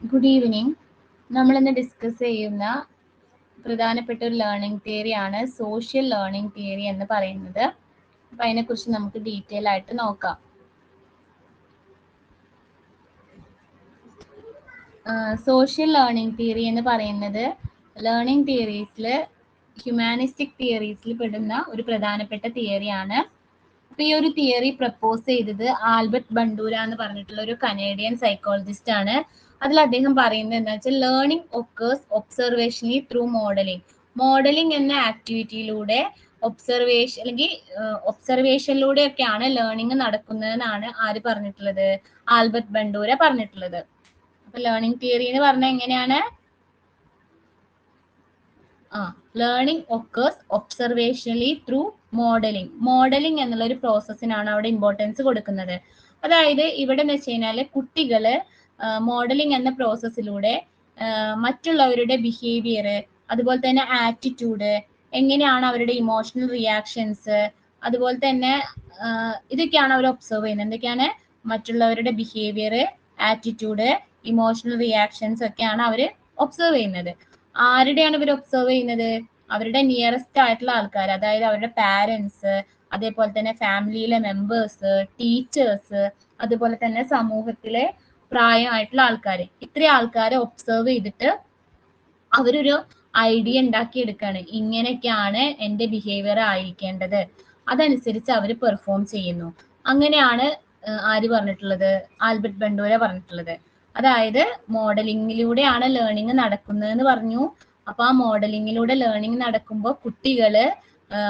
Good evening. നമ്മളിന്ന് discuss ചെയ്യുന്ന പ്രധാനപ്പെട്ട ഒരു ലേണിംഗ് തിയറിയാണ് സോഷ്യൽ ലേണിംഗ് തിയറി എന്ന് പറയുന്നത്. അപ്പം അതിനെക്കുറിച്ച് നമുക്ക് ഡീറ്റെയിൽ ആയിട്ട് നോക്കാം. സോഷ്യൽ ലേണിംഗ് തിയറി എന്ന് പറയുന്നത് ലേണിംഗ് തിയറീസിൽ ഹ്യൂമാനിസ്റ്റിക് തിയറീസിൽ പെടുന്ന ഒരു പ്രധാനപ്പെട്ട തിയറിയാണ്. അപ്പൊ ഈ ഒരു തിയറി പ്രപ്പോസ് ചെയ്തത് ആൽബർട്ട് ബണ്ടൂര എന്ന് പറഞ്ഞിട്ടുള്ള ഒരു കനേഡിയൻ സൈക്കോളജിസ്റ്റ് ആണ്. അതിൽ അദ്ദേഹം പറയുന്നത് എന്താ വെച്ചാൽ learning occurs observationally through modeling. Modeling എന്ന ആക്ടിവിറ്റിയിലൂടെ ഒബ്സർവേഷൻ അല്ലെങ്കിൽ ഒബ്സർവേഷനിലൂടെയൊക്കെയാണ് ലേണിംഗ് നടക്കുന്നതെന്നാണ് ആര് പറഞ്ഞിട്ടുള്ളത്? ആൽബർട്ട് ബണ്ടൂര പറഞ്ഞിട്ടുള്ളത്. അപ്പൊ ലേണിംഗ് തിയറി എന്ന് പറഞ്ഞാൽ എങ്ങനെയാണ്? Learning occurs observationally through modeling. Modeling എന്നുള്ള ഒരു പ്രോസസ്സിനാണ് അവിടെ ഇമ്പോർട്ടൻസ് കൊടുക്കുന്നത്. അതായത് ഇവിടെ എന്ന് വെച്ച് കഴിഞ്ഞാൽ കുട്ടികള് മോഡലിംഗ് എന്ന പ്രോസസ്സിലൂടെ മറ്റുള്ളവരുടെ ബിഹേവിയർ, അതുപോലെ തന്നെ ആറ്റിറ്റ്യൂഡ്, എങ്ങനെയാണ് അവരുടെ ഇമോഷണൽ റിയാക്ഷൻസ്, അതുപോലെ തന്നെ ഇതൊക്കെയാണ് അവർ ഒബ്സർവ് ചെയ്യുന്നത്. എന്തൊക്കെയാണ്? മറ്റുള്ളവരുടെ ബിഹേവിയർ, ആറ്റിറ്റ്യൂഡ്, ഇമോഷണൽ റിയാക്ഷൻസ് ഒക്കെയാണ് അവർ ഒബ്സർവ് ചെയ്യുന്നത്. ആരുടെയാണ് ഇവർ ഒബ്സർവ് ചെയ്യുന്നത്? അവരുടെ നിയറസ്റ്റ് ആയിട്ടുള്ള ആൾക്കാർ, അതായത് അവരുടെ പാരൻസ്, അതേപോലെ തന്നെ ഫാമിലിയിലെ മെമ്പേഴ്സ്, ടീച്ചേഴ്സ്, അതുപോലെ തന്നെ സമൂഹത്തിലെ പ്രായമായിട്ടുള്ള ആൾക്കാർ. ഇത്രയും ആൾക്കാരെ ഒബ്സർവ് ചെയ്തിട്ട് അവരൊരു ഐഡിയ ഉണ്ടാക്കിയെടുക്കുകയാണ്. ഇങ്ങനെയൊക്കെയാണ് എൻ്റെ ബിഹേവിയർ ആയിരിക്കേണ്ടത്, അതനുസരിച്ച് അവർ പെർഫോം ചെയ്യുന്നു. അങ്ങനെയാണ് ആര് പറഞ്ഞിട്ടുള്ളത്? ആൽബർട്ട് ബണ്ടൂര പറഞ്ഞിട്ടുള്ളത്. അതായത് മോഡലിങ്ങിലൂടെയാണ് ലേണിംഗ് നടക്കുന്നതെന്ന് പറഞ്ഞു. അപ്പൊ ആ മോഡലിങ്ങിലൂടെ ലേണിംഗ് നടക്കുമ്പോൾ കുട്ടികള്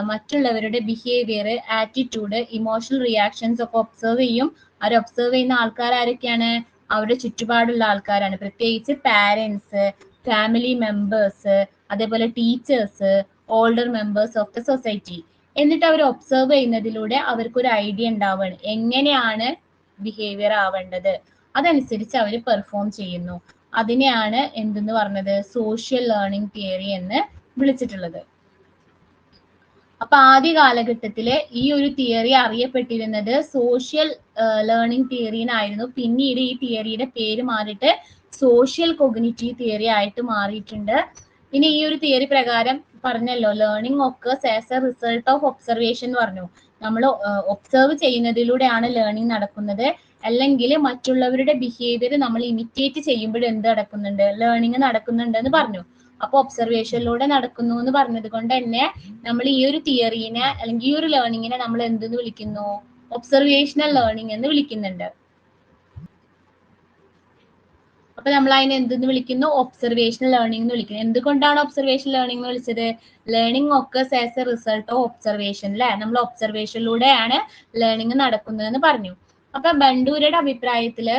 മറ്റുള്ളവരുടെ ബിഹേവിയർ, ആറ്റിറ്റ്യൂഡ്, ഇമോഷണൽ റിയാക്ഷൻസ് ഒക്കെ ഒബ്സർവ് ചെയ്യും. അവർ ഒബ്സർവ് ചെയ്യുന്ന ആൾക്കാർ ആരൊക്കെയാണ്? അവരുടെ ചുറ്റുപാടുള്ള ആൾക്കാരാണ്. പ്രത്യേകിച്ച് പാരൻസ്, ഫാമിലി മെമ്പേഴ്സ്, അതേപോലെ teachers, older members of the society. എന്നിട്ട് അവർ ഒബ്സർവ് ചെയ്യുന്നതിലൂടെ അവർക്കൊരു ഐഡിയ ഉണ്ടാവുകയാണ് എങ്ങനെയാണ് ബിഹേവിയർ ആവേണ്ടത്, അതനുസരിച്ച് അവർ പെർഫോം ചെയ്യുന്നു. അതിനെയാണ് എന്തെന്ന് പറഞ്ഞത്? സോഷ്യൽ ലേണിംഗ് തിയറി എന്ന് വിളിച്ചിട്ടുള്ളത്. അപ്പൊ ആദ്യ കാലഘട്ടത്തില് ഈ ഒരു തിയറി അറിയപ്പെട്ടിരുന്നത് സോഷ്യൽ ലേണിംഗ് തിയറി എന്നായിരുന്നു. പിന്നീട് ഈ തിയറിയുടെ പേര് മാറിയിട്ട് സോഷ്യൽ കൊഗ്നിറ്റീവ് തിയറി ആയിട്ട് മാറിയിട്ടുണ്ട്. ഇനി ഈ ഒരു തിയറി പ്രകാരം പറഞ്ഞല്ലോ, learning occurs as A result of observation എന്ന് പറഞ്ഞു. നമ്മൾ ഒബ്സർവ് ചെയ്യുന്നതിലൂടെയാണ് ലേണിംഗ് നടക്കുന്നത്. അല്ലെങ്കിൽ മറ്റുള്ളവരുടെ ബിഹേവിയർ നമ്മൾ ഇമിറ്റേറ്റ് ചെയ്യുമ്പോൾ എന്ത് നടക്കുന്നുണ്ട്? ലേണിംഗ് നടക്കുന്നുണ്ട് എന്ന് പറഞ്ഞു. അപ്പൊ ഒബ്സർവേഷനിലൂടെ നടക്കുന്നു എന്ന് പറഞ്ഞത് കൊണ്ട് തന്നെ നമ്മൾ ഈ ഒരു തിയറീനെ അല്ലെങ്കിൽ ഈ ഒരു ലേണിങ്ങിനെ നമ്മൾ എന്തെന്ന് വിളിക്കുന്നു? ഒബ്സർവേഷണൽ ലേണിംഗ് എന്ന് വിളിക്കുന്നുണ്ട്. അപ്പൊ നമ്മൾ അതിനെ എന്തെന്ന് വിളിക്കുന്നു? ഒബ്സർവേഷണൽ ലേണിംഗ് എന്ന് വിളിക്കുന്നത്. എന്തുകൊണ്ടാണ് ഒബ്സർവേഷൻ ലേണിംഗ് എന്ന് വിളിച്ചത്? Learning occurs as A result of observation. അല്ലെ, നമ്മൾ ഒബ്സർവേഷനിലൂടെയാണ് ലേണിംഗ് നടക്കുന്നതെന്ന് പറഞ്ഞു. അപ്പൊ ബണ്ടൂരയുടെ അഭിപ്രായത്തില്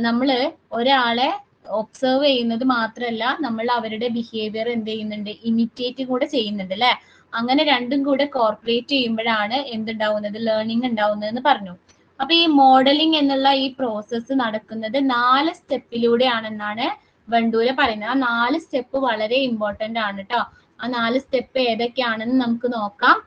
നമ്മള് ഒരാളെ ഒബ്സർവ് ചെയ്യുന്നത് മാത്രമല്ല, നമ്മൾ അവരുടെ ബിഹേവിയർ എന്ത് ചെയ്യുന്നുണ്ട്? ഇമിറ്റേറ്റ് കൂടെ ചെയ്യുന്നുണ്ട്. അല്ലെ, അങ്ങനെ രണ്ടും കൂടെ കോർപ്പറേറ്റ് ചെയ്യുമ്പോഴാണ് എന്തുണ്ടാവുന്നത്? ലേണിംഗ് ഉണ്ടാവുന്നതെന്ന് പറഞ്ഞു. അപ്പൊ ഈ മോഡലിംഗ് എന്നുള്ള ഈ പ്രോസസ്സ് നടക്കുന്നത് 4 സ്റ്റെപ്പിലൂടെയാണെന്നാണ് ബണ്ടൂര പറയുന്നത്. ആ 4 സ്റ്റെപ്പ് വളരെ ഇമ്പോർട്ടന്റ് ആണ് കേട്ടോ. ആ 4 സ്റ്റെപ്പ് ഏതൊക്കെയാണെന്ന് നമുക്ക് നോക്കാം.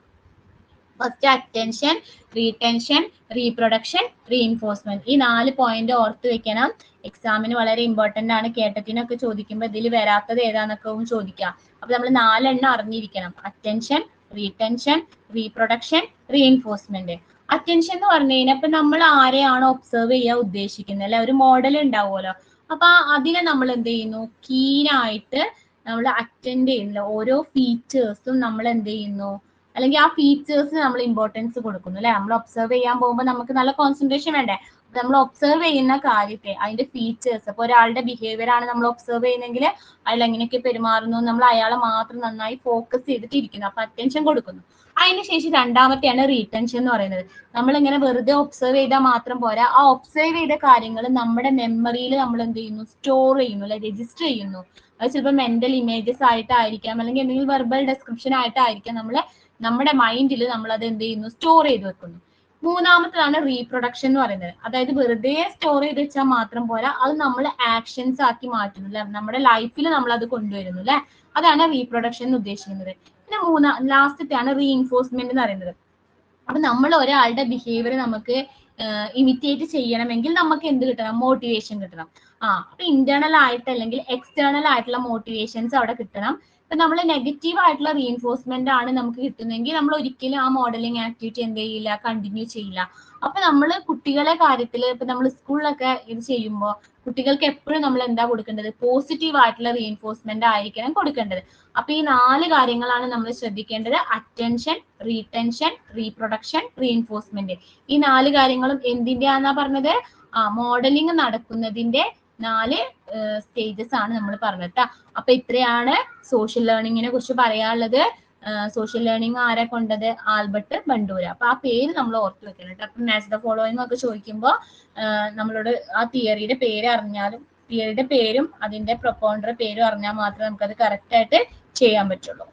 First attention, retention, reproduction, reinforcement. ഈ 4 പോയിന്റ് ഓർത്ത് വെക്കണം. എക്സാമിന് വളരെ ഇമ്പോർട്ടന്റ് ആണ്. കേട്ടറ്റിനൊക്കെ ചോദിക്കുമ്പോൾ ഇതിൽ വരാത്തത് ഏതാന്നൊക്കെ ചോദിക്കാം. അപ്പൊ നമ്മൾ 4 എണ്ണം അറിഞ്ഞിരിക്കണം. Attention, retention, reproduction, reinforcement. Attention എന്ന് പറഞ്ഞു കഴിഞ്ഞാൽ ഇപ്പൊ നമ്മൾ ആരെയാണോ ഒബ്സർവ് ചെയ്യാൻ ഉദ്ദേശിക്കുന്നത്, അല്ലെ, ഒരു മോഡൽ ഉണ്ടാവുമല്ലോ. അപ്പൊ അതിനെ നമ്മൾ എന്ത് ചെയ്യുന്നു? കീനായിട്ട് നമ്മൾ അറ്റൻഡ് ചെയ്യുന്നില്ല. ഓരോ ഫീച്ചേഴ്സും നമ്മൾ എന്ത് ചെയ്യുന്നു? അല്ലെങ്കിൽ ആ ഫീച്ചേഴ്സിന് നമ്മൾ ഇമ്പോർട്ടൻസ് കൊടുക്കുന്നു. അല്ലെ, നമ്മൾ ഒബ്സർവ് ചെയ്യാൻ പോകുമ്പോൾ നമുക്ക് നല്ല കോൺസെൻട്രേഷൻ വേണ്ടേ? നമ്മൾ ഒബ്സർവ് ചെയ്യുന്ന കാര്യത്തെ, അതിന്റെ ഫീച്ചേഴ്സ്, ഇപ്പൊ ഒരാളുടെ ബിഹേവിയർ ആണ് നമ്മൾ ഒബ്സർവ് ചെയ്യുന്നെങ്കിൽ അയാൾ എങ്ങനെയൊക്കെ പെരുമാറുന്നു, നമ്മൾ അയാളെ മാത്രം നന്നായി ഫോക്കസ് ചെയ്തിട്ട് ഇരിക്കുന്നു. അപ്പൊ അറ്റൻഷൻ കൊടുക്കുന്നു. അതിനുശേഷം രണ്ടാമത്തെയാണ് റീടെൻഷൻ എന്ന് പറയുന്നത്. നമ്മൾ ഇങ്ങനെ വെറുതെ ഒബ്സർവ് ചെയ്താൽ മാത്രം പോരാ, ആ ഒബ്സർവ് ചെയ്ത കാര്യങ്ങൾ നമ്മുടെ മെമ്മറിയിൽ നമ്മൾ എന്ത് ചെയ്യുന്നു? സ്റ്റോർ ചെയ്യുന്നു, അല്ലെ, രജിസ്റ്റർ ചെയ്യുന്നു. അത് ചിലപ്പോൾ മെന്റൽ ഇമേജസ് ആയിട്ടായിരിക്കാം, അല്ലെങ്കിൽ എന്തെങ്കിലും വെർബൽ ഡിസ്ക്രിപ്ഷൻ ആയിട്ടായിരിക്കാം. നമ്മുടെ മൈൻഡിൽ നമ്മൾ അത് എന്ത് ചെയ്യുന്നു? സ്റ്റോർ ചെയ്ത് വെക്കുന്നു. മൂന്നാമത്തേതാണ് റീപ്രൊഡക്ഷൻ എന്ന് പറയുന്നത്. അതായത് വെറുതെ സ്റ്റോർ ചെയ്ത് വെച്ചാൽ മാത്രം പോരാ, അത് നമ്മൾ ആക്ഷൻസ് ആക്കി മാറ്റുന്നു, അല്ലെ, നമ്മുടെ ലൈഫിൽ നമ്മൾ അത് കൊണ്ടുവരുന്നു. അല്ലെ, അതാണ് റീപ്രൊഡക്ഷൻ എന്ന് ഉദ്ദേശിക്കുന്നത്. പിന്നെ ലാസ്റ്റത്തെയാണ് റീഇൻഫോഴ്സ്മെന്റ് എന്ന് പറയുന്നത്. അപ്പൊ നമ്മൾ ഒരാളുടെ ബിഹേവിയർ നമുക്ക് ഇമിറ്റേറ്റ് ചെയ്യണമെങ്കിൽ നമുക്ക് എന്ത് കിട്ടണം? മോട്ടിവേഷൻ കിട്ടണം. അപ്പൊ ഇന്റേണൽ ആയിട്ട് അല്ലെങ്കിൽ എക്സ്റ്റേണൽ ആയിട്ടുള്ള മോട്ടിവേഷൻസ് അവിടെ കിട്ടണം. ഇപ്പൊ നമ്മൾ നെഗറ്റീവ് ആയിട്ടുള്ള റീഎൻഫോഴ്സ്മെന്റ് ആണ് നമുക്ക് കിട്ടുന്നതെങ്കിൽ നമ്മൾ ഒരിക്കലും ആ മോഡലിംഗ് ആക്ടിവിറ്റി എന്ത് ചെയ്യില്ല, കണ്ടിന്യൂ ചെയ്യില്ല. അപ്പൊ നമ്മൾ കുട്ടികളെ കാര്യത്തിൽ ഇപ്പൊ നമ്മൾ സ്കൂളിലൊക്കെ ഇത് ചെയ്യുമ്പോൾ കുട്ടികൾക്ക് എപ്പോഴും നമ്മൾ എന്താ കൊടുക്കേണ്ടത്? പോസിറ്റീവ് ആയിട്ടുള്ള റീഎൻഫോഴ്സ്മെന്റ് ആയിരിക്കണം കൊടുക്കേണ്ടത്. അപ്പൊ ഈ 4 കാര്യങ്ങളാണ് നമ്മൾ ശ്രദ്ധിക്കേണ്ടത്: അറ്റൻഷൻ, റീടെൻഷൻ, റീപ്രൊഡക്ഷൻ, റീഎൻഫോഴ്സ്മെന്റ്. ഈ 4 കാര്യങ്ങളും എന്തിന്റെയാന്നാ പറഞ്ഞത്? മോഡലിംഗ് നടക്കുന്നതിന്റെ 4 സ്റ്റേജസ് ആണ് നമ്മൾ പറഞ്ഞത്. അപ്പൊ ഇത്രയാണ് സോഷ്യൽ ലേണിംഗിനെ കുറിച്ച് പറയാനുള്ളത്. സോഷ്യൽ ലേണിംഗ് ആരെ കൊണ്ടത്? Albert Bandura. അപ്പൊ ആ പേര് നമ്മൾ ഓർത്ത് വെക്കണം കേട്ടോ. അപ്പൊ മാച്ച് ദ ഫോളോയിങ് ഒക്കെ ചോദിക്കുമ്പോൾ നമ്മളോട് ആ തിയറിയുടെ പേര് അറിഞ്ഞാലും, തിയറിയുടെ പേരും അതിന്റെ പ്രൊപ്പൗണ്ടർ പേരും അറിഞ്ഞാൽ മാത്രമേ നമുക്കത് കറക്റ്റ് ആയിട്ട് ചെയ്യാൻ പറ്റുള്ളൂ.